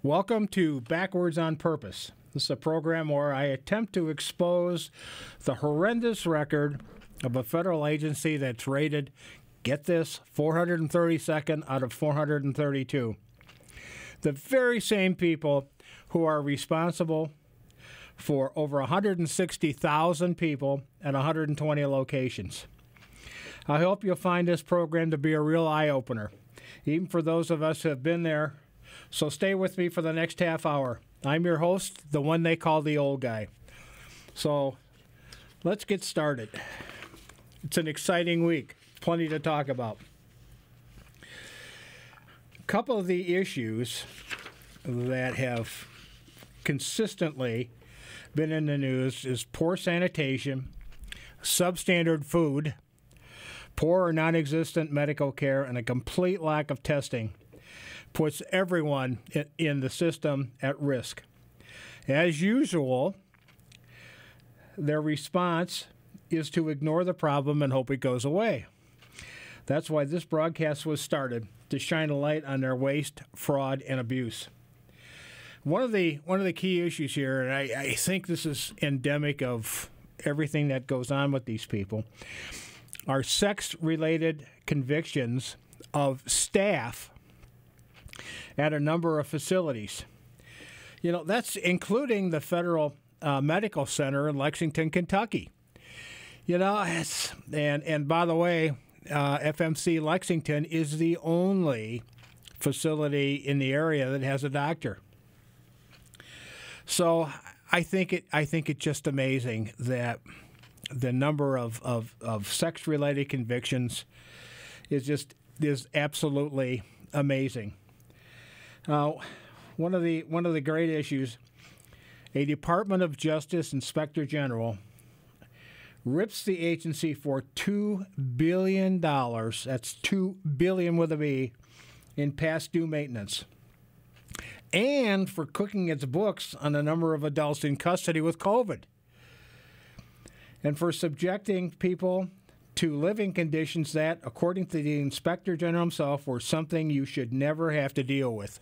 Welcome to Backwards on Purpose. This is a program where I attempt to expose the horrendous record of a federal agency that's rated, get this, 432nd out of 432. The very same people who are responsible for over 160,000 people at 120 locations. I hope you'll find this program to be a real eye-opener, even for those of us who have been there. So stay with me for the next half hour. I'm your host, the one they call the old guy. So let's get started. It's an exciting week. Plenty to talk about. A couple of the issues that have consistently been in the news is poor sanitation, substandard food, poor or non-existent medical care, and a complete lack of testing puts everyone in the system at risk. As usual, their response is to ignore the problem and hope it goes away. That's why this broadcast was started, to shine a light on their waste, fraud, and abuse. One of the key issues here, and I think this is endemic of everything that goes on with these people, are sex-related convictions of staff at a number of facilities. You know, that's including the Federal Medical Center in Lexington, Kentucky. You know, and by the way, FMC Lexington is the only facility in the area that has a doctor. So I think it's just amazing that the number of sex-related convictions is absolutely amazing. One of the great issues, a Department of Justice Inspector General rips the agency for $2 billion, that's $2 billion with a B, in past due maintenance, and for cooking its books on the number of adults in custody with COVID, and for subjecting people to living conditions that, according to the Inspector General himself, were something you should never have to deal with.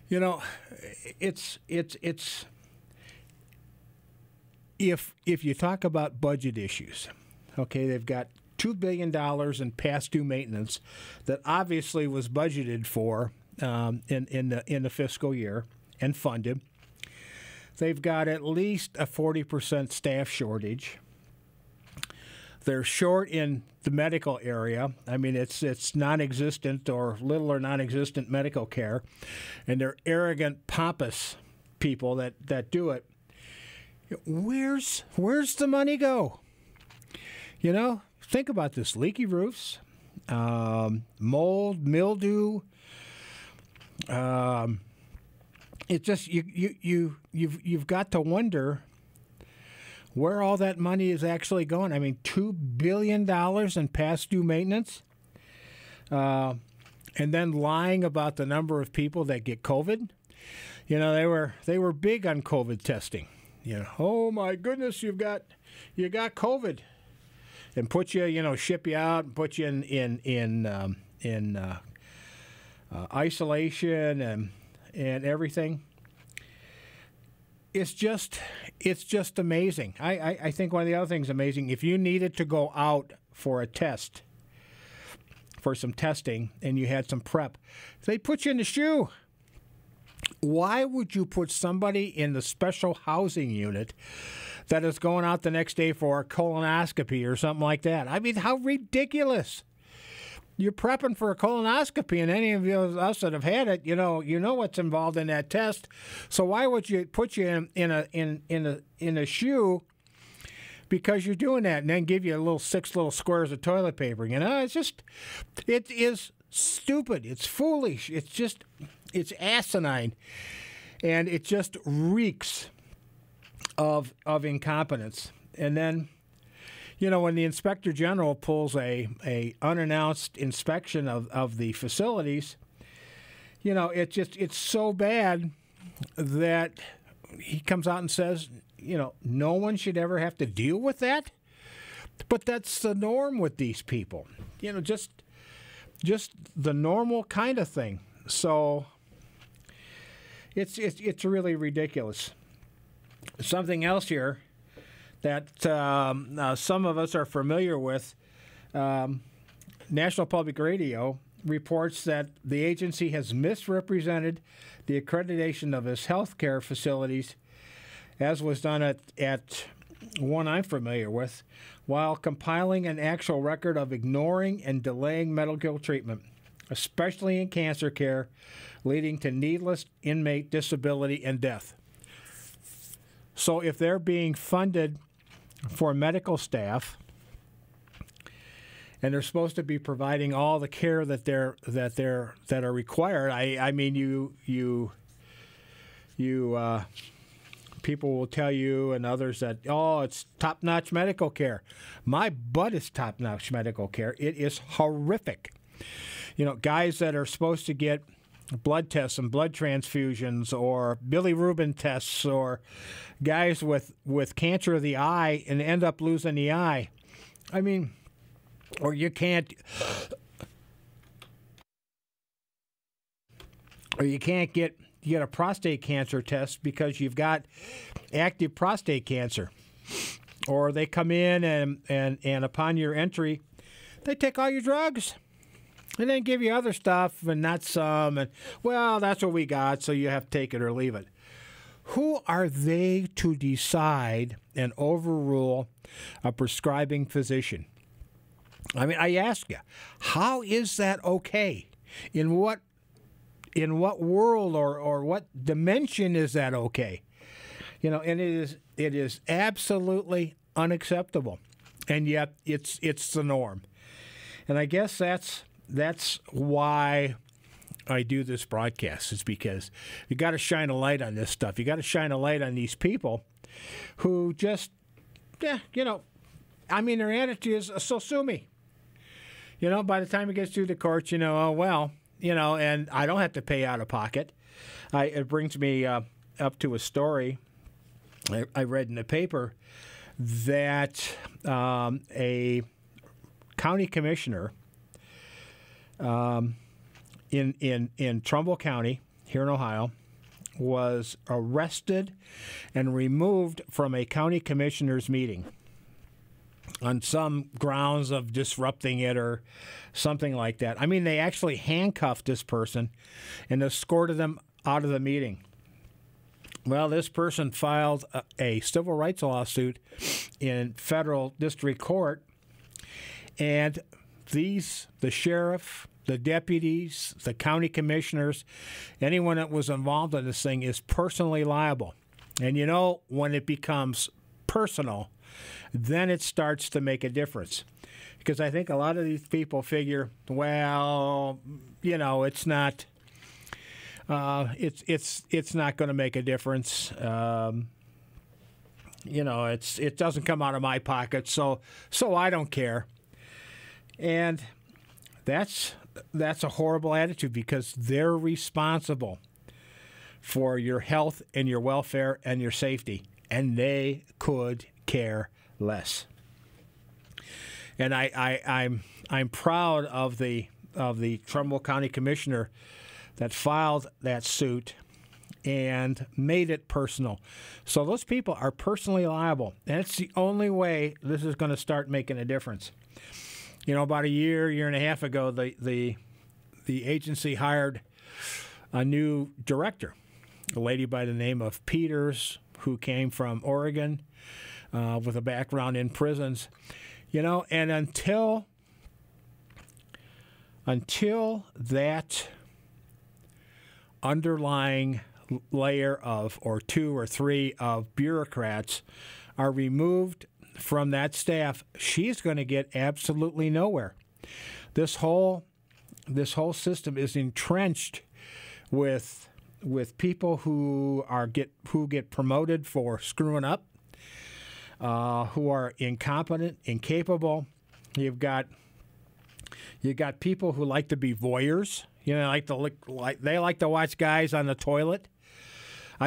You know, it's if you talk about budget issues, okay, they've got $2 billion in past due maintenance that obviously was budgeted for in the fiscal year and funded. They've got at least a 40% staff shortage. They're short in the medical area. I mean, it's non-existent or little or non-existent medical care, and they're arrogant, pompous people that do it. Where's the money go? You know, think about this: leaky roofs, mold, mildew. It just you've got to wonder where all that money is actually going. I mean, $2 billion in past due maintenance, and then lying about the number of people that get COVID. You know, they were big on COVID testing. You know, oh my goodness, you got COVID, and put you, ship you out and put you in isolation and everything. It's just amazing. I think one of the other things amazing, if you needed to go out for a test, for some testing, and you had some prep, they put you in the shoe. Why would you put somebody in the special housing unit that is going out the next day for a colonoscopy or something like that? I mean, how ridiculous. You're prepping for a colonoscopy, and any of us that have had it, you know what's involved in that test. So why would you put you in a shoe because you're doing that, and then give you six little squares of toilet paper? You know, it is stupid. It's foolish. It's asinine, and it just reeks of incompetence. And then, you know, when the Inspector General pulls a unannounced inspection of the facilities, you know, it's so bad that he comes out and says, you know, no one should ever have to deal with that. But that's the norm with these people. You know, just the normal kind of thing. So It's really ridiculous. Something else here that some of us are familiar with. National Public Radio reports that the agency has misrepresented the accreditation of its healthcare facilities, as was done at one I'm familiar with, while compiling an actual record of ignoring and delaying medical treatment, especially in cancer care, leading to needless inmate disability and death. So if they're being funded for medical staff and they're supposed to be providing all the care that are required, I mean you people will tell you and others that, oh, it's top-notch medical care. My butt is top-notch medical care. It is horrific. You know, guys that are supposed to get blood tests and blood transfusions or bilirubin tests, or guys with cancer of the eye and end up losing the eye. I mean, or you can't get a prostate cancer test because you've got active prostate cancer. Or they come in and upon your entry, they take all your drugs. And then give you other stuff and not some. And, well, that's what we got, so you have to take it or leave it. Who are they to decide and overrule a prescribing physician? I mean, I ask you, how is that okay? In what world or what dimension is that okay? You know, and it is absolutely unacceptable, and yet it's the norm. And I guess that's why I do this broadcast, is because you got to shine a light on this stuff. You got to shine a light on these people who just, you know, I mean, their attitude is, so sue me. You know, by the time it gets through the courts, you know, oh, well, you know, and I don't have to pay out of pocket. It brings me up to a story I read in the paper that a county commissioner in Trumbull County here in Ohio was arrested and removed from a county commissioner's meeting on some grounds of disrupting it or something like that. I mean, they actually handcuffed this person and escorted them out of the meeting. Well, this person filed a civil rights lawsuit in federal district court, and the sheriff, the deputies, the county commissioners, anyone that was involved in this thing is personally liable. And you know, when it becomes personal, then it starts to make a difference. Because I think a lot of these people figure, well, you know, it's not going to make a difference. You know, it doesn't come out of my pocket, so I don't care. And that's a horrible attitude, because they're responsible for your health and your welfare and your safety, and they could care less. And I'm proud of the Trumbull County Commissioner that filed that suit and made it personal. So those people are personally liable, and it's the only way this is going to start making a difference. You know, about a year and a half ago, the agency hired a new director, a lady by the name of Peters, who came from Oregon with a background in prisons. You know, and until that underlying layer of, or two or three of bureaucrats are removed from that staff, she's going to get absolutely nowhere. This whole system is entrenched with people who get promoted for screwing up, who are incompetent, incapable. You've got people who like to be voyeurs. You know, they like to watch guys on the toilet.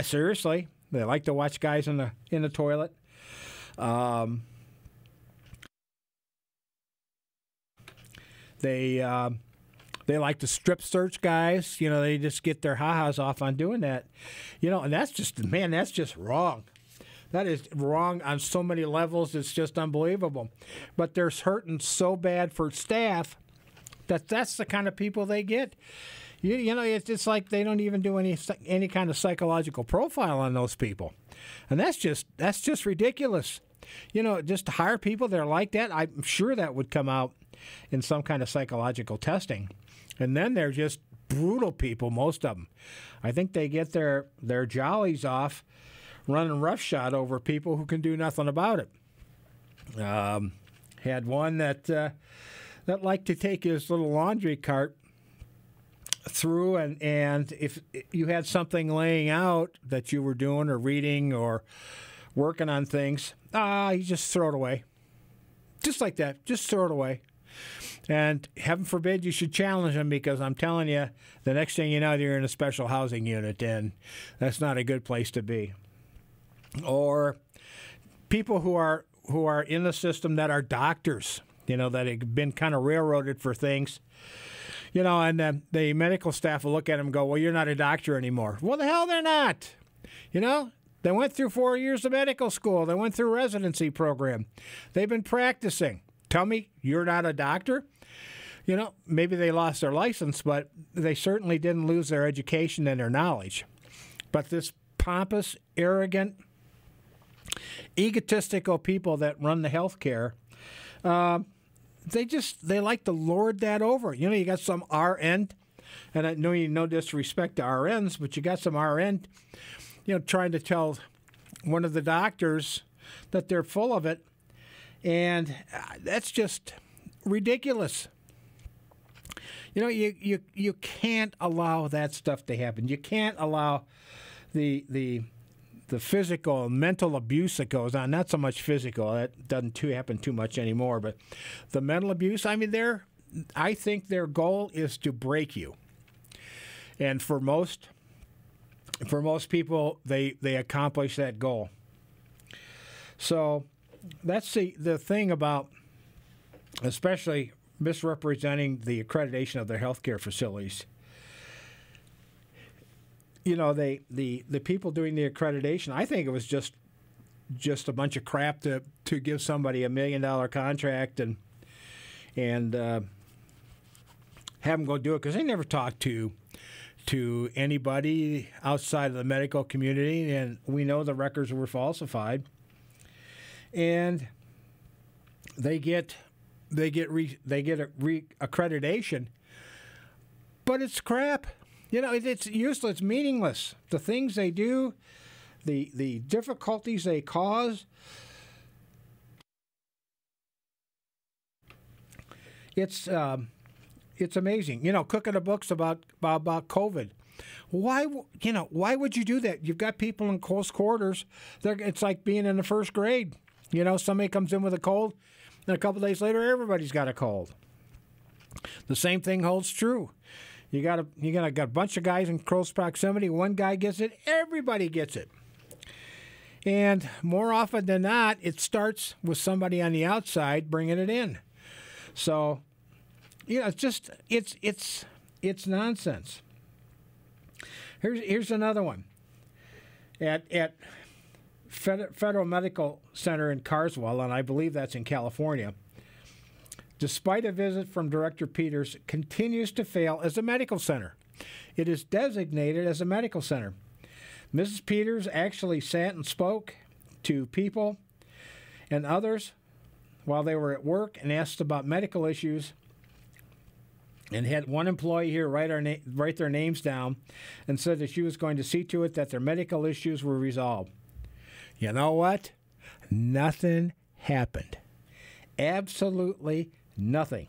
Seriously, they like to watch guys in the toilet. They like to strip search guys. They just get their ha-has off on doing that. And that's just, man, that's just wrong. That is wrong on so many levels. It's just unbelievable. But they're hurting so bad for staff that's the kind of people they get. It's like they don't even do any kind of psychological profile on those people. And that's just ridiculous. Just to hire people that are like that, I'm sure that would come out in some kind of psychological testing. And then they're just brutal people, most of them. I think they get their jollies off running roughshod over people who can do nothing about it. Had one that liked to take his little laundry cart through, and if you had something laying out that you were doing or reading or working on things, you just throw it away. Just like that. Just throw it away. And heaven forbid you should challenge them, because I'm telling you, the next thing you know, you're in a special housing unit, and that's not a good place to be. Or people who are in the system that are doctors, that have been kind of railroaded for things, and the medical staff will look at them and go, well, you're not a doctor anymore. Well, the hell they're not. They went through 4 years of medical school. They went through residency program. They've been practicing. Tell me you're not a doctor? Maybe they lost their license, but they certainly didn't lose their education and their knowledge. But this pompous, arrogant, egotistical people that run the healthcare, they like to lord that over. You got some RN, and I know no disrespect to RNs, but you got some RN, trying to tell one of the doctors that they're full of it, and that's just ridiculous. You can't allow that stuff to happen. You can't allow the physical and mental abuse that goes on. Not so much physical. That doesn't happen too much anymore. But the mental abuse, I think their goal is to break you. And for most people, they accomplish that goal. So that's the thing about especially misrepresenting the accreditation of their healthcare facilities. The people doing the accreditation, I think it was just a bunch of crap to give somebody $1 million contract and have them go do it, because they never talked to anybody outside of the medical community, and we know the records were falsified. And they get accreditation, but it's crap. It's useless, it's meaningless. The things they do, the difficulties they cause, it's amazing. Cooking the books about COVID. Why would you do that? You've got people in close quarters. It's like being in the first grade. Somebody comes in with a cold, and a couple days later, everybody's got a cold. The same thing holds true. You got a bunch of guys in close proximity. One guy gets it, everybody gets it. And more often than not, it starts with somebody on the outside bringing it in. So, it's nonsense. Here's another one. At Federal Medical Center in Carswell, and I believe that's in California, despite a visit from Director Peters, continues to fail as a medical center. It is designated as a medical center. Mrs. Peters actually sat and spoke to people and others while they were at work and asked about medical issues, and had one employee here write their names down and said that she was going to see to it that their medical issues were resolved. You know what? Nothing happened. Absolutely nothing.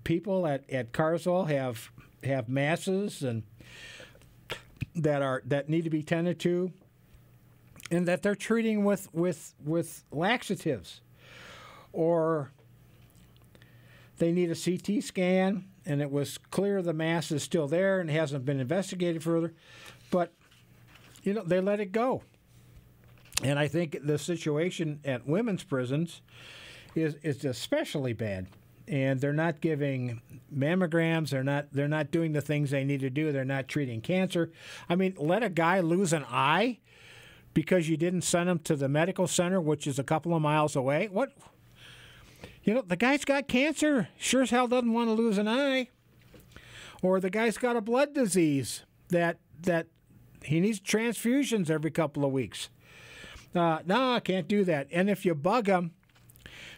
People at Carswell have masses and that need to be tended to, and that they're treating with laxatives, or they need a CT scan, and it was clear the mass is still there and hasn't been investigated further, but they let it go. And I think the situation at women's prisons is especially bad. and they're not giving mammograms. They're not doing the things they need to do. They're not treating cancer. I mean, let a guy lose an eye because you didn't send him to the medical center, which is a couple of miles away. What? You know, the guy's got cancer. Sure as hell doesn't want to lose an eye. Or the guy's got a blood disease that he needs transfusions every couple of weeks. No, I can't do that. And if you bug them,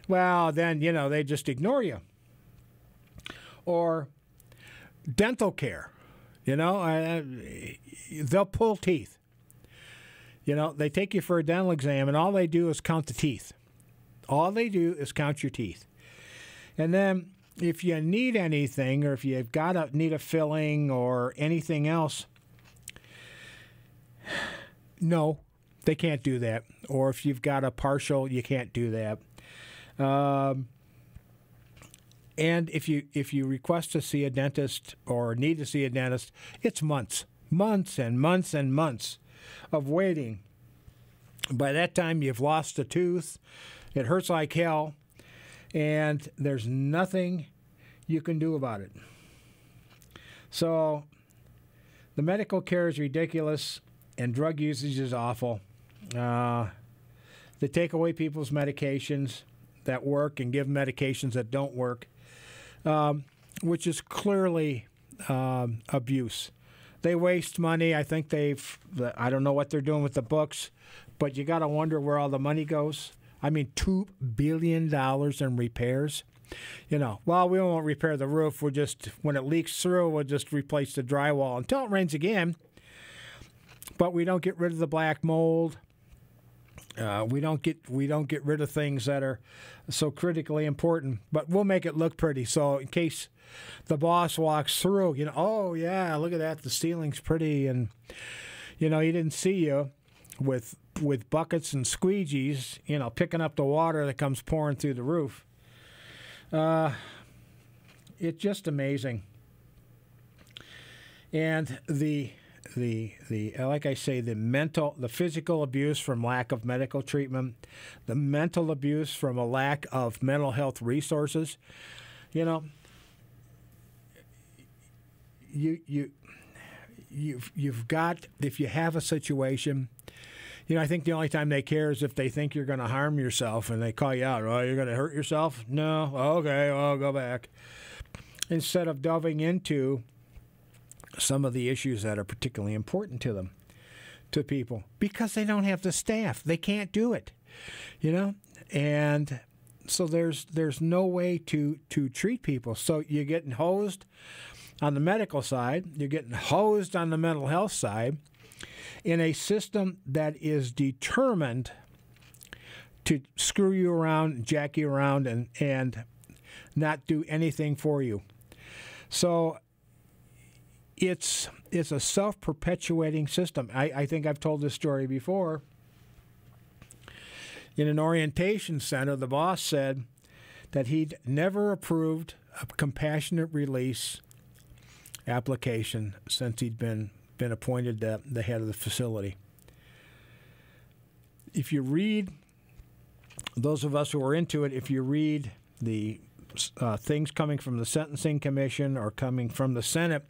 well, then, you know, they just ignore you. Or dental care. You know, they'll pull teeth. You know, they take you for a dental exam, and all they do is count the teeth. All they do is count your teeth. And then if you need anything, or if you've need a filling or anything else, no, they can't do that. Or if you've got a partial, you can't do that. And if you request to see a dentist or need to see a dentist, it's months and months and months of waiting. By that time, you've lost a tooth. It hurts like hell, and there's nothing you can do about it. So the medical care is ridiculous, and drug usage is awful. They take away people's medications that work and give medications that don't work, which is clearly abuse. They waste money. I think I don't know what they're doing with the books, but you got to wonder where all the money goes. I mean, $2 billion in repairs. You know, well, we won't repair the roof. When it leaks through, we'll just replace the drywall until it rains again. But we don't get rid of the black mold. We don't get rid of things that are so critically important. But we'll make it look pretty. So in case the boss walks through, you know, oh yeah, look at that, the ceiling's pretty, and you know, he didn't see you with buckets and squeegees, you know, picking up the water that comes pouring through the roof. It's just amazing. And the like I say, the physical abuse from lack of medical treatment, the mental abuse from a lack of mental health resources. You know, you've got, if you have a situation, you know, I think the only time they care is if they think you're going to harm yourself and they call you out. Oh, you're going to hurt yourself? No. Okay, well, I'll go back. Instead of delving into some of the issues that are particularly important to them, to people, because they don't have the staff. They can't do it, you know? And so there's no way to treat people. So you're getting hosed on the medical side. You're getting hosed on the mental health side in a system that is determined to screw you around, jack you around, and not do anything for you. So it's a self-perpetuating system. I think I've told this story before. In an orientation center, the boss said that he'd never approved a compassionate release application since he'd been appointed the head of the facility. If you read, those of us who are into it, if you read the things coming from the Sentencing Commission or coming from the Senate,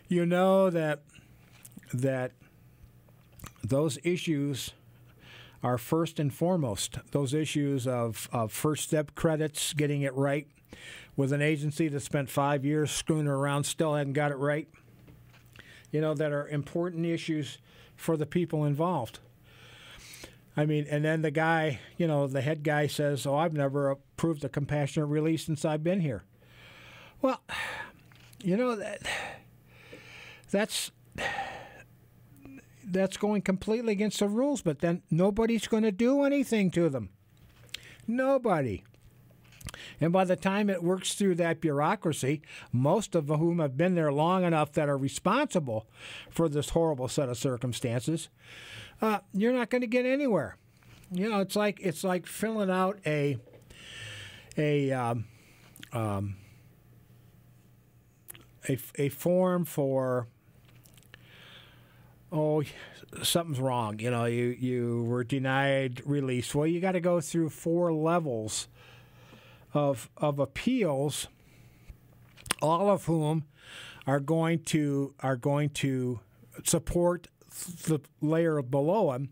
you know that those issues are first and foremost. Those issues of first step credits, getting it right, with an agency that spent 5 years screwing around, still hadn't got it right. You know, that are important issues for the people involved. I mean, and then the guy, you know, the head guy says, oh, I've never approved a compassionate release since I've been here. Well, you know, that's going completely against the rules, but then nobody's going to do anything to them. Nobody. And by the time it works through that bureaucracy, most of whom have been there long enough that are responsible for this horrible set of circumstances, you're not going to get anywhere. You know, it's like filling out a form for, oh, something's wrong. You know, you were denied release. Well, you got to go through 4 levels of appeals, all of whom are going to support the layer below them.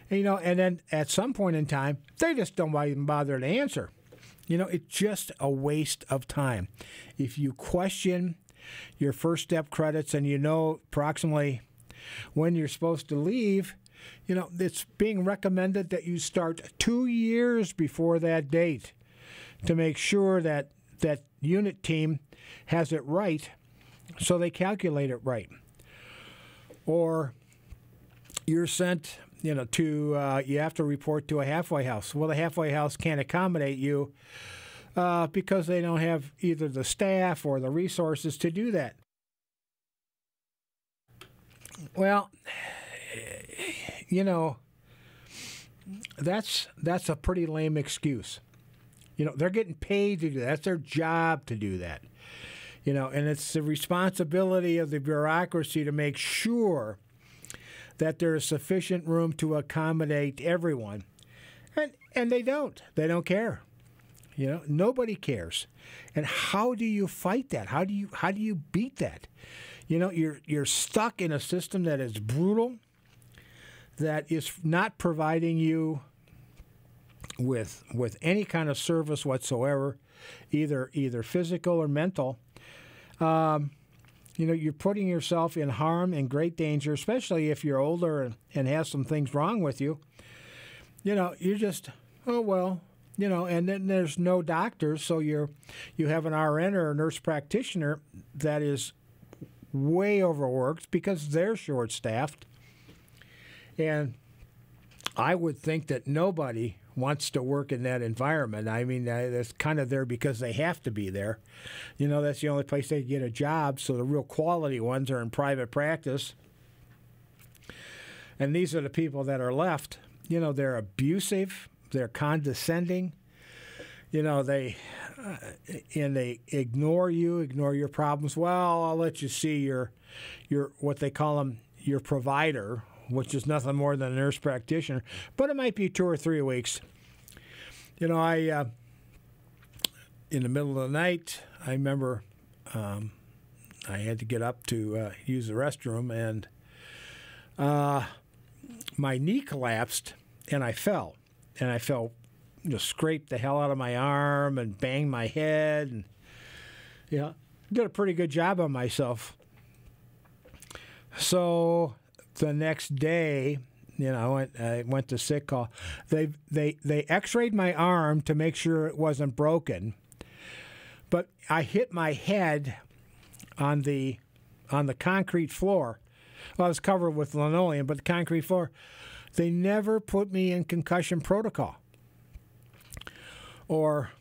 And then at some point in time, they just don't even bother to answer. It's just a waste of time. If you question your first step credits and approximately when you're supposed to leave, it's being recommended that you start 2 years before that date to make sure that that unit team has it right, so they calculate it right. Or you're sent, to you have to report to a halfway house. Well, the halfway house can't accommodate you because they don't have either the staff or the resources to do that. Well, that's a pretty lame excuse. They're getting paid to do that. That's their job to do that. And it's the responsibility of the bureaucracy to make sure that there is sufficient room to accommodate everyone. And they don't. They don't care. Nobody cares. And how do you fight that? How do you beat that? You're stuck in a system that is brutal, that is not providing you with any kind of service whatsoever, either physical or mental. You're putting yourself in harm and great danger, especially if you're older and have some things wrong with you. You're just, and then there's no doctors, so you have an RN or a nurse practitioner that is way overworked because they're short-staffed. And I would think that nobody wants to work in that environment. I mean, that's kind of there because they have to be there. That's the only place they get a job, so the real quality ones are in private practice. And these are the people that are left. They're abusive, they're condescending, they ignore you, ignore your problems. Well, I'll let you see your what they call them, your provider, which is nothing more than a nurse practitioner, but it might be 2 or 3 weeks. I in the middle of the night, I remember I had to get up to use the restroom, and my knee collapsed, and I fell, scraped the hell out of my arm and banged my head, and did a pretty good job on myself. So the next day, I went to sick call. They X-rayed my arm to make sure it wasn't broken, but I hit my head on the concrete floor. Well, I was covered with linoleum, but the concrete floor. They never put me in concussion protocol. Or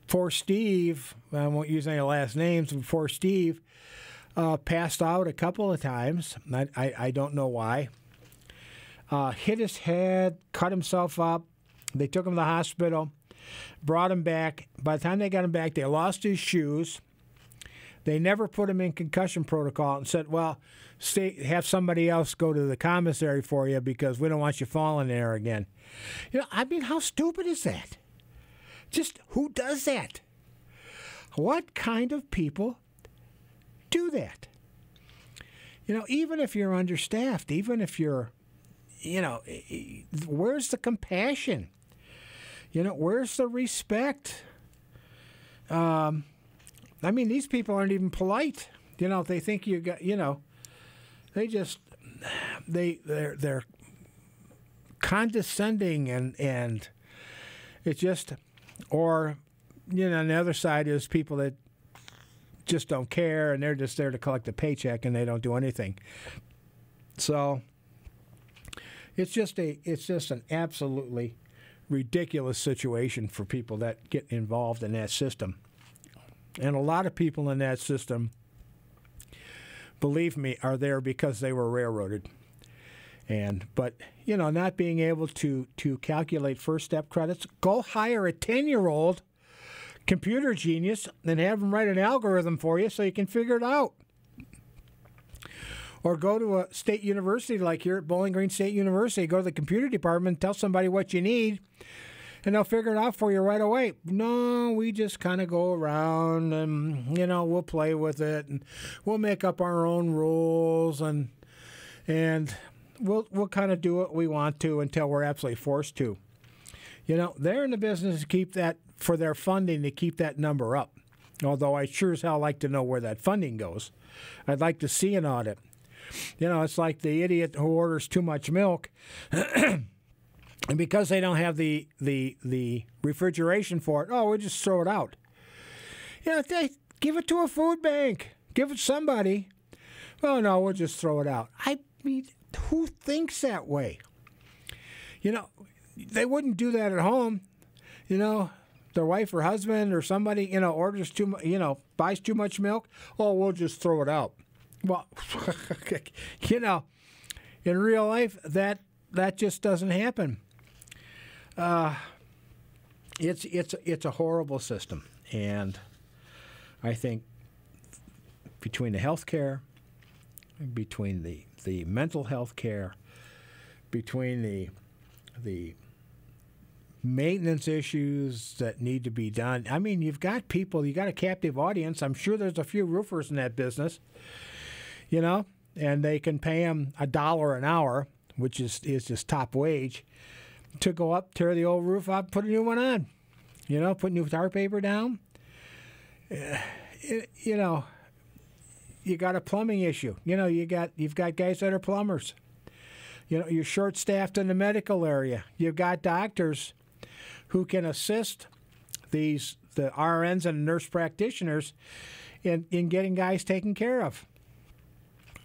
poor Steve, I won't use any last names, but poor Steve passed out a couple of times. I don't know why. Hit his head, cut himself up. They took him to the hospital, brought him back. By the time they got him back, they lost his shoes. They never put him in concussion protocol and said, well, have somebody else go to the commissary for you because we don't want you falling there again. How stupid is that? Just who does that? What kind of people do that? Even if you're understaffed, even if you're, where's the compassion? Where's the respect? These people aren't even polite. They think you got, they're condescending and it's just, or, on the other side is people that just don't care and they're just there to collect a paycheck and they don't do anything. So it's just an absolutely ridiculous situation for people that get involved in that system. And a lot of people in that system, believe me, are there because they were railroaded. But not being able to calculate first step credits, go hire a 10-year-old computer genius and have them write an algorithm for you so you can figure it out. Or go to a state university like here at Bowling Green State University, go to the computer department, tell somebody what you need, and they'll figure it out for you right away. No, we just kind of go around and, we'll play with it and we'll make up our own rules and we'll kind of do what we want to until we're absolutely forced to. They're in the business to keep that, for their funding, to keep that number up. Although I sure as hell like to know where that funding goes. I'd like to see an audit. It's like the idiot who orders too much milk. And because they don't have the refrigeration for it, we'll just throw it out. They give it to a food bank. Give it to somebody. Oh, no, we'll just throw it out. I mean, who thinks that way? They wouldn't do that at home. Their wife or husband or somebody, orders too much, buys too much milk. Oh, we'll just throw it out. Well, in real life, that just doesn't happen. It's a horrible system, and I think between the health care, between the mental health care, between the maintenance issues that need to be done. I mean, you've got a captive audience. I'm sure there's a few roofers in that business, and they can pay them $1 an hour, which is just top wage, to go up, tear the old roof up, put a new one on, put new tar paper down. You got a plumbing issue. You've got guys that are plumbers. You're short-staffed in the medical area. You've got doctors who can assist the RNs and nurse practitioners in getting guys taken care of.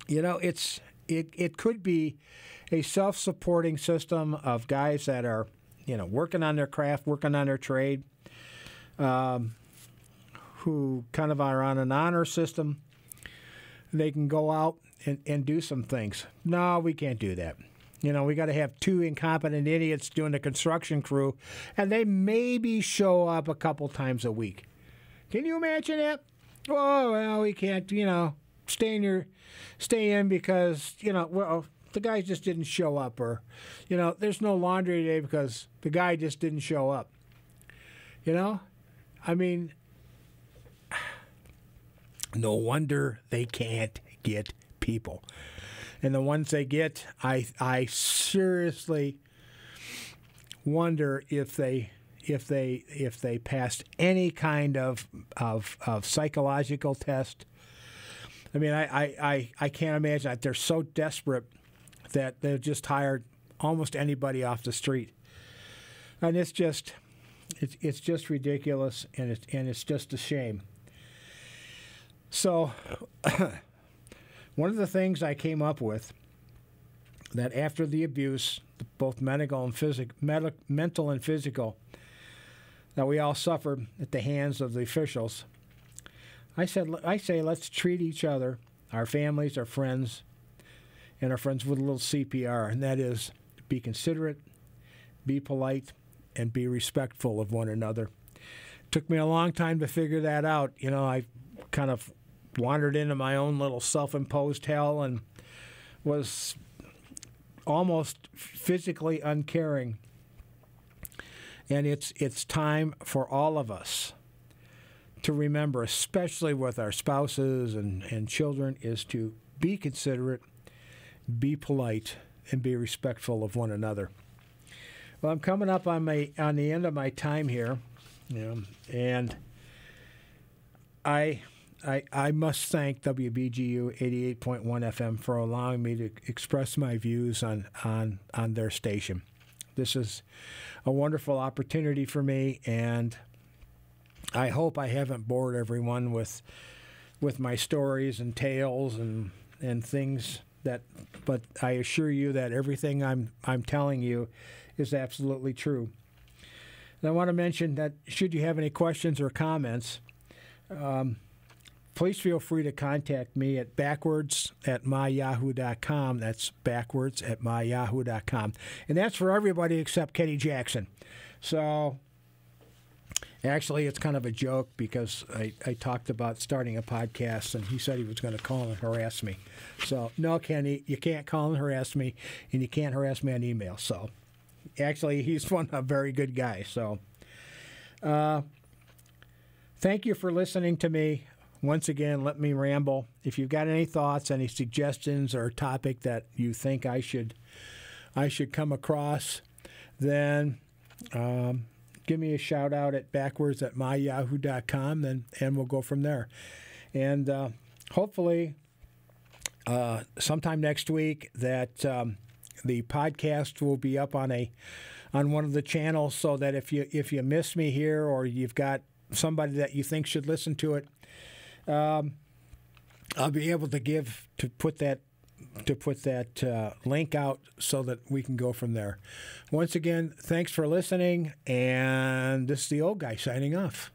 It could be a self-supporting system of guys that are, working on their craft, working on their trade, who kind of are on an honor system. They can go out and do some things. No, we can't do that. We got to have two incompetent idiots doing the construction crew, and they maybe show up a couple times a week. Can you imagine that? Oh, well, we can't, stay in because, the guy just didn't show up, or, there's no laundry today because the guy just didn't show up. I mean, no wonder they can't get people. And the ones they get, I seriously wonder if they passed any kind of psychological test. I mean, I can't imagine that. They're so desperate that they've just hired almost anybody off the street, and it's just ridiculous, and it's just a shame. So, one of the things I came up with, that after the abuse, both mental and physical, that we all suffered at the hands of the officials, I say let's treat each other, our families, our friends, and our friends with a little CPR, and that is be considerate, be polite, and be respectful of one another. It took me a long time to figure that out. I kind of wandered into my own little self-imposed hell and was almost physically uncaring. And it's time for all of us to remember, especially with our spouses and children, is to be considerate, be polite, and be respectful of one another. Well, I'm coming up on the end of my time here, and I must thank WBGU 88.1 FM for allowing me to express my views on their station. This is a wonderful opportunity for me, and I hope I haven't bored everyone with my stories and tales and things but I assure you that everything I'm telling you is absolutely true. And I want to mention that should you have any questions or comments, please feel free to contact me at backwards@myyahoo.com. That's backwards@myyahoo.com. And that's for everybody except Kenny Jackson. So actually, it's kind of a joke because I talked about starting a podcast, and he said he was going to call and harass me. So, no, Kenny, you can't call and harass me, and you can't harass me on email. So Actually, he's a very good guy. So, thank you for listening to me. Once again, let me ramble. If you've got any thoughts, any suggestions, or a topic that you think I should come across, then give me a shout out at backwards@myyahoo.com, and we'll go from there. And hopefully, sometime next week, that the podcast will be up on one of the channels, so that if you miss me here, or you've got somebody that you think should listen to it, I'll be able to put that link out so that we can go from there. Once again, thanks for listening, and this is the old guy signing off.